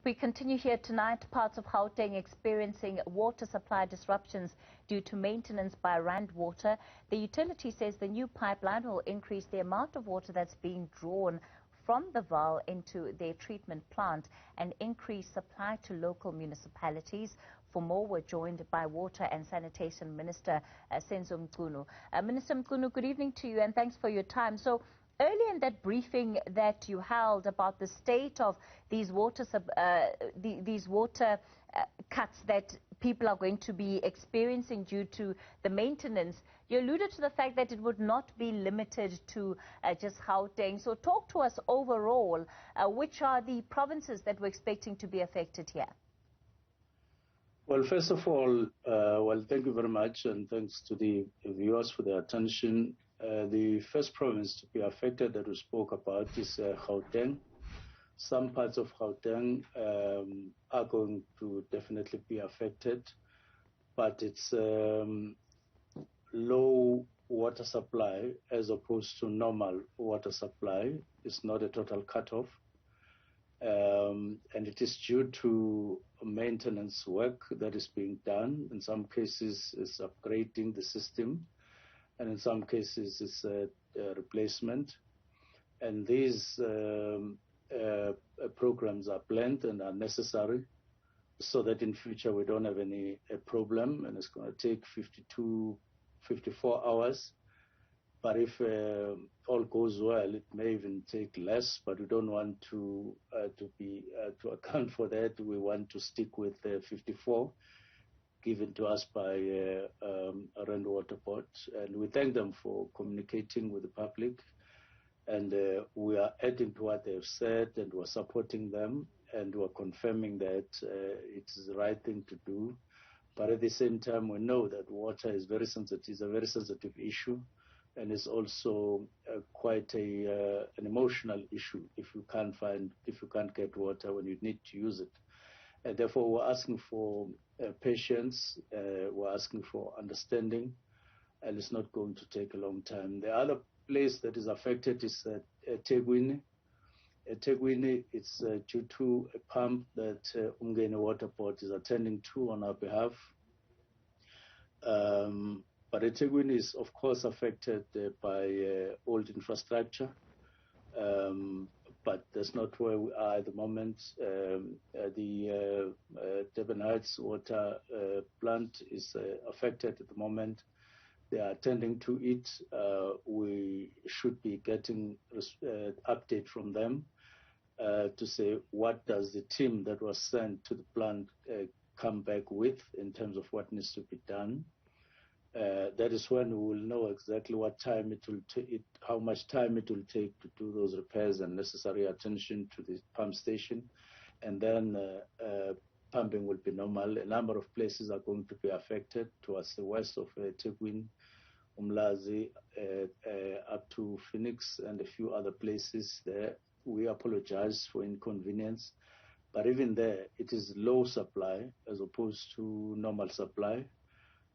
We continue here tonight. Parts of Gauteng experiencing water supply disruptions due to maintenance by Rand Water. The utility says the new pipeline will increase the amount of water that's being drawn from the Vaal into their treatment plant and increase supply to local municipalities. For more, we're joined by Water and Sanitation Minister Senzo Mchunu. Minister Mchunu, good evening to you and thanks for your time. So, earlier in that briefing that you held about the state of these water cuts that people are going to be experiencing due to the maintenance, you alluded to the fact that it would not be limited to just Gauteng. So talk to us overall, which are the provinces that we're expecting to be affected here? Well, first of all, thank you very much, and thanks to the viewers for their attention. The first province to be affected that we spoke about is Gauteng. Some parts of Gauteng are going to definitely be affected, but it's low water supply as opposed to normal water supply. It's not a total cutoff. And it is due to maintenance work that is being done. In some cases, it's upgrading the system, and in some cases, it's a replacement. And these programs are planned and are necessary so that in future we don't have any problem, and it's going to take 54 hours. But if all goes well, it may even take less, but we don't want to account for that. We want to stick with 54 given to us by Rand Water Board. And we thank them for communicating with the public. And we are adding to what they've said, and we're supporting them, and we're confirming that it's the right thing to do. But at the same time, we know that water is very sensitive. It's a very sensitive issue, and it's also quite an emotional issue if you can't get water when you need to use it. And therefore, we're asking for patience. We're asking for understanding, and it's not going to take a long time. The other place that is affected is eThekwini. eThekwini, it's due to a pump that Umgeni Water Board is attending to on our behalf. But eThekwini is, of course, affected by old infrastructure. But that's not where we are at the moment. The Durban Heights water plant is affected at the moment. They are attending to it. We should be getting update from them to say what does the team that was sent to the plant come back with in terms of what needs to be done. That is when we will know exactly what time it will take, how much time it will take to do those repairs and necessary attention to the pump station, and then pumping will be normal. A number of places are going to be affected towards the west of eThekwini, Umlazi, up to Phoenix, and a few other places there. We apologize for inconvenience, but even there, it is low supply as opposed to normal supply.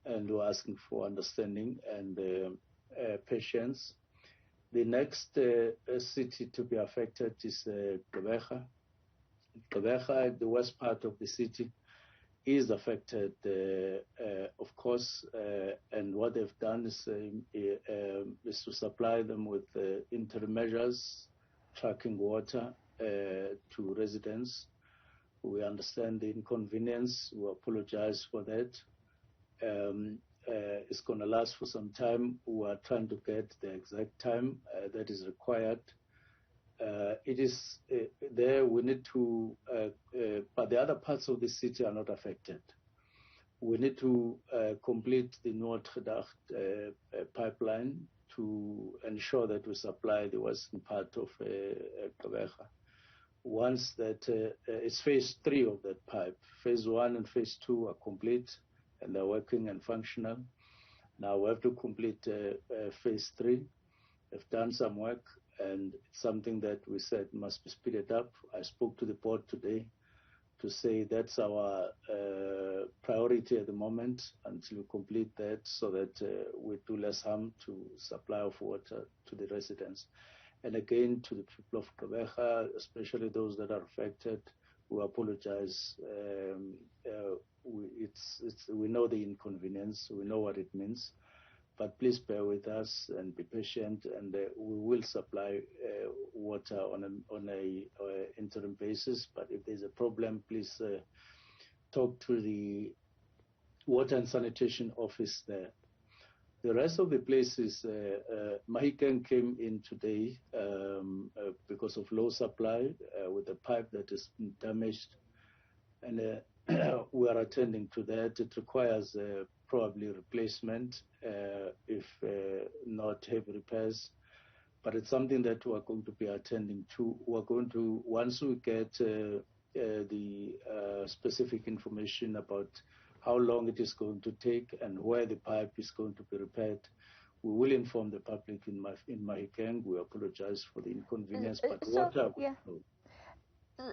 And we're asking for understanding and patience. The next city to be affected is Gqeberha. Gqeberha, the west part of the city, is affected, of course, and what they've done is to supply them with interim measures, trucking water to residents. We understand the inconvenience. We apologize for that. It's going to last for some time. We are trying to get the exact time that is required. It is there. We need to, but the other parts of the city are not affected. We need to complete the Noordgedacht pipeline to ensure that we supply the western part of Gqeberha. Once that it's phase 3 of that pipe. Phase 1 and phase 2 are complete, and they're working and functional. Now we have to complete phase 3. We've done some work, and it's something that we said must be speeded up. I spoke to the board today to say that's our priority at the moment until we complete that, so that we do less harm to supply of water to the residents. And again, to the people of Gqeberha, especially those that are affected, We apologize. We know the inconvenience. We know what it means. But please bear with us and be patient, and we will supply water on a interim basis. But if there's a problem, please talk to the Water and Sanitation Office there. The rest of the places, Mahikeng came in today because of low supply with a pipe that is damaged, and we are attending to that. It requires probably replacement, if not heavy repairs, but it's something that we are going to be attending to. We're going to, once we get the specific information about how long it is going to take and where the pipe is going to be repaired, we will inform the public in Mahikeng. We apologize for the inconvenience, but water. Yeah.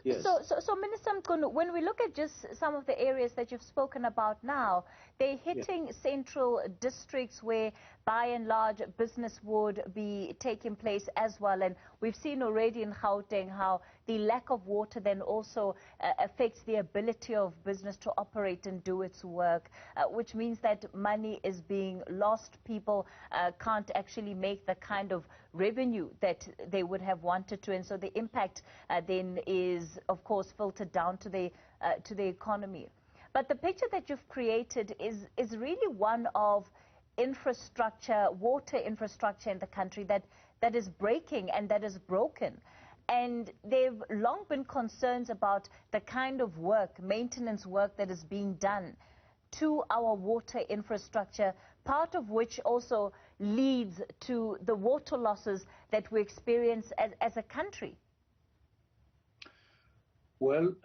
Yes. So Minister Mkunu, when we look at just some of the areas that you've spoken about now, they're hitting central districts where, by and large, business would be taking place as well. And we've seen already in Gauteng how the lack of water then also affects the ability of business to operate and do its work, which means that money is being lost. People can't actually make the kind of revenue that they would have wanted to. And so the impact then is, of course, filtered down to the economy. But the picture that you've created is really one of infrastructure, water infrastructure in the country that is breaking and that is broken. And there have long been concerns about the kind of work, maintenance work that is being done to our water infrastructure, part of which also leads to the water losses that we experience as a country. Well,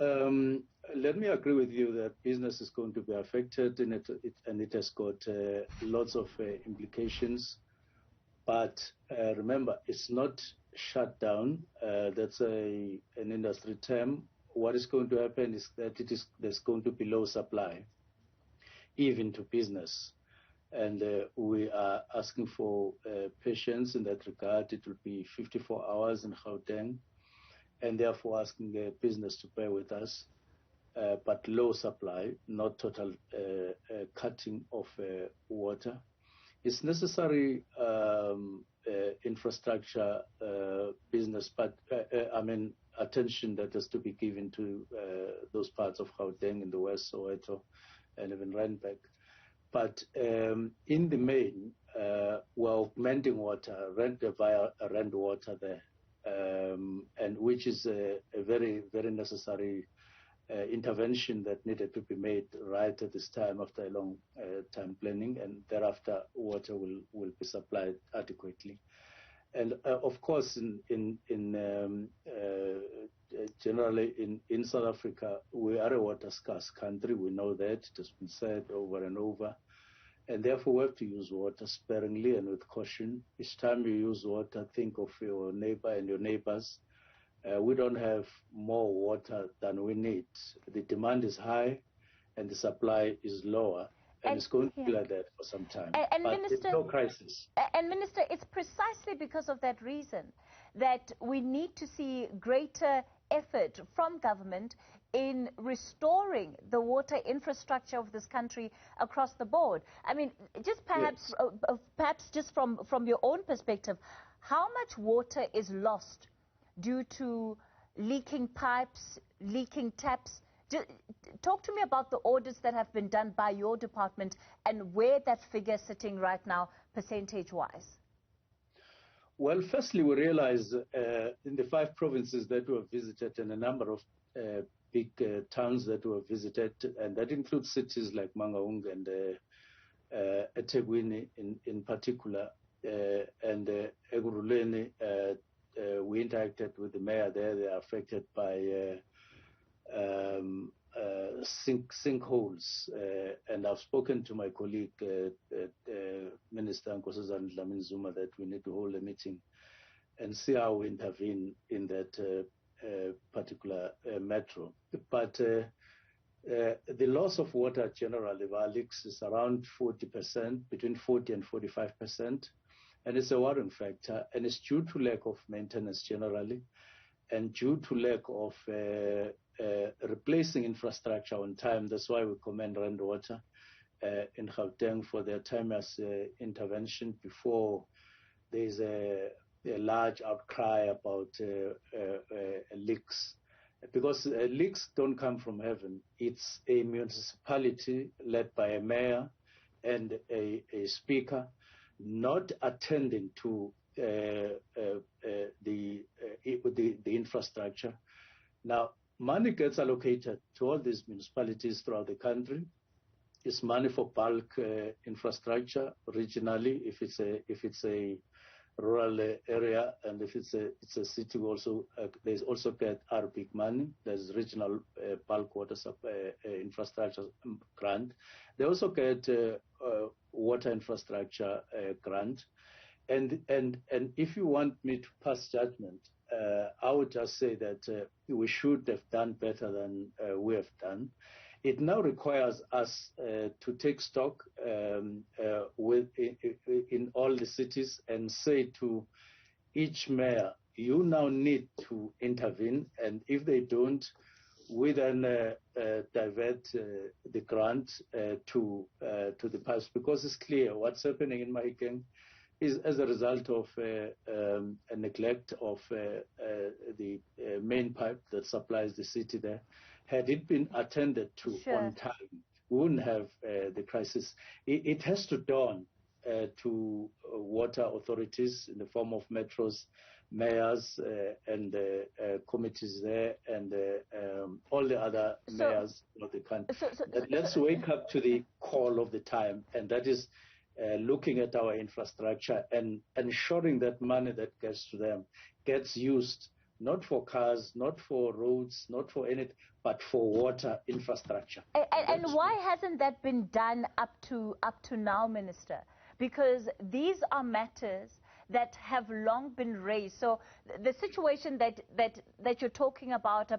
let me agree with you that business is going to be affected, and it has got lots of implications. But remember, it's not shut down. That's an industry term. What is going to happen is that there's going to be low supply, even to business. And we are asking for patience in that regard. It will be 54 hours in Gauteng, and therefore asking business to bear with us. But low supply, not total cutting of water. It's necessary infrastructure business, but attention that has to be given to those parts of Gauteng in the West, Soweto, and even Randburg. But in the main, we're augmenting water, via Rand water there, and which is a very, very necessary intervention that needed to be made right at this time after a long time planning, and thereafter water will be supplied adequately. And of course, generally in South Africa, we are a water scarce country. We know that. It has been said over and over. And therefore, we have to use water sparingly and with caution. Each time you use water, think of your neighbor and your neighbors. We don't have more water than we need. The demand is high and the supply is lower. And it's going to be like that for some time. But Minister, there's no crisis. And Minister, it's precisely because of that reason that we need to see greater effort from government in restoring the water infrastructure of this country across the board. I mean, just perhaps, yes. Perhaps just from your own perspective, how much water is lost due to leaking pipes, leaking taps? Talk to me about the audits that have been done by your department and where that figure is sitting right now, percentage-wise. Well, firstly, we realize in the 5 provinces that we have visited and a number of big towns that we have visited, and that includes cities like Mangaung and eThekwini in particular, and Ekurhuleni. We interacted with the mayor there. They are affected by sinkholes, and I've spoken to my colleague, Minister Nkosazana Dlamini-Zuma, that we need to hold a meeting and see how we intervene in that particular metro. But the loss of water generally, Vaal leaks, is around 40%, between 40 and 45%, and it's a worrying factor, and it's due to lack of maintenance generally, and due to lack of replacing infrastructure on time. That's why we commend Rand Water in Gauteng for their timeless intervention before there's a large outcry about leaks. Because leaks don't come from heaven. It's a municipality led by a mayor and a speaker not attending to the infrastructure. Now, money gets allocated to all these municipalities throughout the country. It's money for bulk infrastructure regionally, if it's a rural area, and if it's a city, also there's also get our big money. There's regional bulk water infrastructure grant. They also get water infrastructure grant. And if you want me to pass judgment, I would just say that we should have done better than we have done. It now requires us to take stock in all the cities and say to each mayor, you now need to intervene, and if they don't, we then divert the grant to the past, because it's clear what's happening in Mahikeng is as a result of a neglect of the main pipe that supplies the city there. Had it been attended to on time, we wouldn't have the crisis. It has to dawn to water authorities in the form of metros, mayors, and committees there, and all the other mayors of the country. Let's wake up to the call of the time, and that is looking at our infrastructure and ensuring that money that gets to them gets used not for cars, not for roads, not for anything, but for water infrastructure. And why hasn't that been done up to now, Minister? Because these are matters that have long been raised. So the situation that you're talking about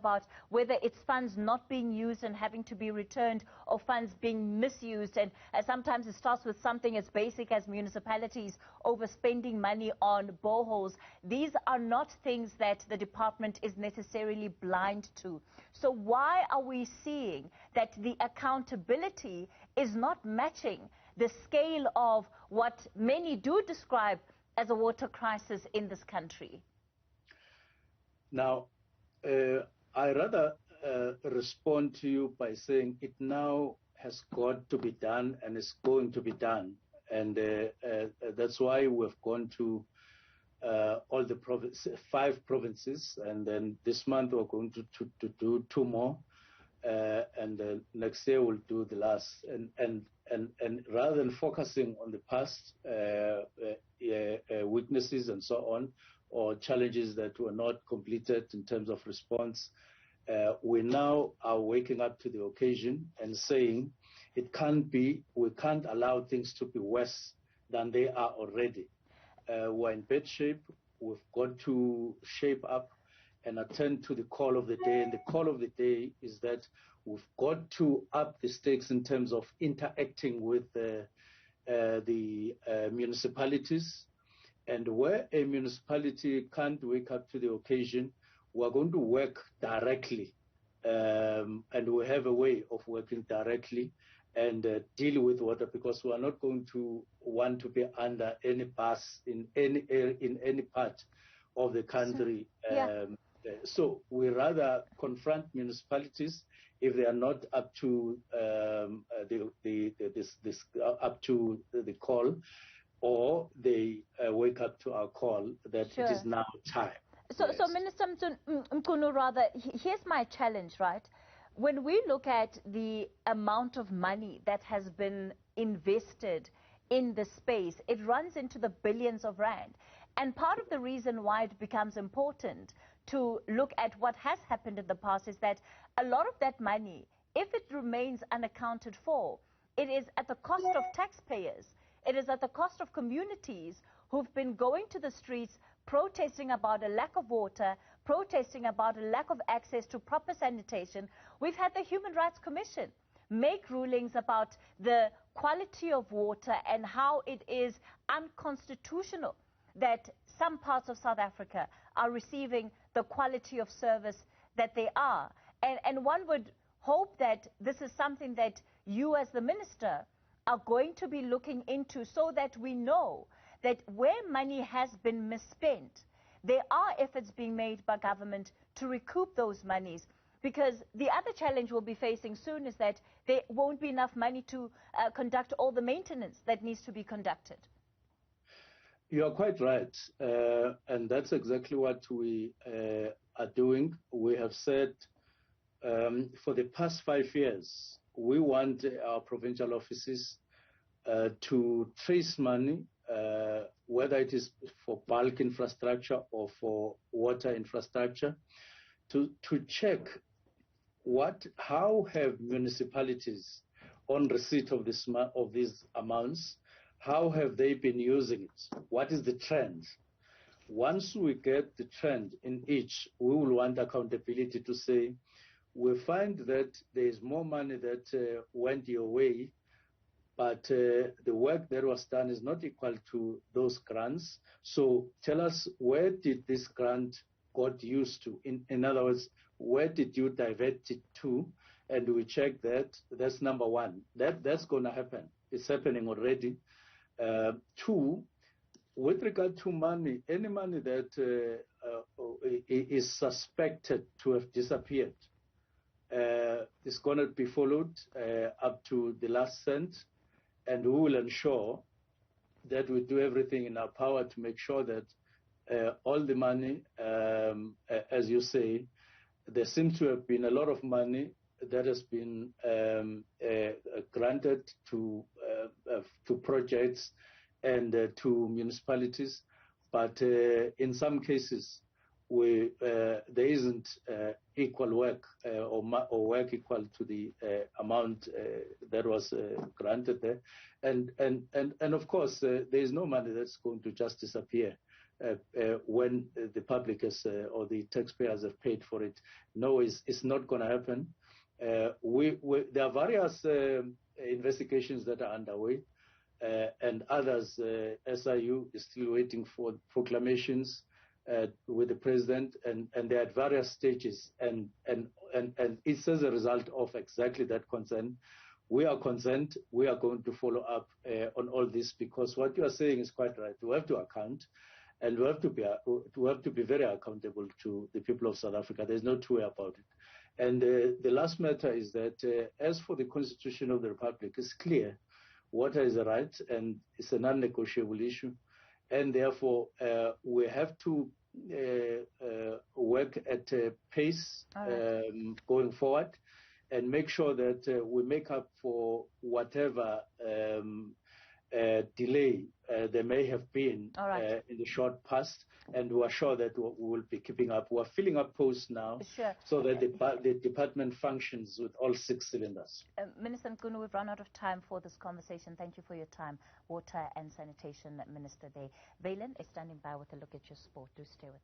whether it's funds not being used and having to be returned, or funds being misused, and sometimes it starts with something as basic as municipalities overspending money on boreholes. These are not things that the department is necessarily blind to. So why are we seeing that the accountability is not matching the scale of what many do describe as a water crisis in this country? Now, I rather respond to you by saying it now has got to be done, and it's going to be done. And that's why we've gone to all the 5 provinces, and then this month we're going to do 2 more, and then next year we'll do the last. And rather than focusing on the past weaknesses and so on, or challenges that were not completed in terms of response, we now are waking up to the occasion and saying it can't be, we can't allow things to be worse than they are already. We're in bad shape. We've got to shape up and attend to the call of the day. And the call of the day is that we've got to up the stakes in terms of interacting with the municipalities. And where a municipality can't wake up to the occasion, we're going to work directly. And we have a way of working directly and deal with water, because we are not going to want to be under any bus in any part of the country. So we rather confront municipalities if they are not up to up to the call, or they wake up to our call that it is now time. So, so Minister Mkunu, rather, here's my challenge, right? When we look at the amount of money that has been invested in the space, it runs into the billions of rand. And part of the reason why it becomes important to look at what has happened in the past is that a lot of that money, if it remains unaccounted for, it is at the cost of taxpayers. It is at the cost of communities who've been going to the streets protesting about a lack of water, protesting about a lack of access to proper sanitation. We've had the Human Rights Commission make rulings about the quality of water and how it is unconstitutional that some parts of South Africa are receiving the quality of service that they are. And one would hope that this is something that you as the minister are going to be looking into, so that we know that where money has been misspent, there are efforts being made by government to recoup those monies. Because the other challenge we'll be facing soon is that there won't be enough money to conduct all the maintenance that needs to be conducted. You are quite right. And that's exactly what we are doing. We have said for the past 5 years, we want our provincial offices to trace money, whether it is for bulk infrastructure or for water infrastructure, to check how have municipalities, on receipt of these amounts, how have they been using it? What is the trend? Once we get the trend in each, we will want accountability to say, we find that there is more money that went your way, but the work that was done is not equal to those grants. So tell us, where did this grant got used to? In other words, where did you divert it to? And we check that. That's number one. That's going to happen. It's happening already. Two, with regard to money, any money that is suspected to have disappeared is going to be followed up to the last cent, and we will ensure that we do everything in our power to make sure that all the money, as you say, there seems to have been a lot of money that has been granted to projects and to municipalities, but in some cases there isn't equal work or work equal to the amount that was granted there, and of course there is no money that's going to just disappear when the public has or the taxpayers have paid for it. No, it's not going to happen. There are various investigations that are underway, and others. SIU is still waiting for proclamations with the president, and they're at various stages, and it's as a result of exactly that concern. We are concerned. We are going to follow up on all this, because what you are saying is quite right. We have to account, and we have to be very accountable to the people of South Africa. There's no two way about it. And the last matter is that as for the Constitution of the Republic, it's clear water is a right and it's a non-negotiable issue, and therefore we have to work at a pace going forward, and make sure that we make up for whatever delay there may have been in the short past, and we are sure that we will be keeping up. We are filling up posts now, so that the department functions with all 6 cylinders. Minister Nkunu, we've run out of time for this conversation. Thank you for your time. Water and Sanitation Minister there. Vaal is standing by with a look at your sport. Do stay with us.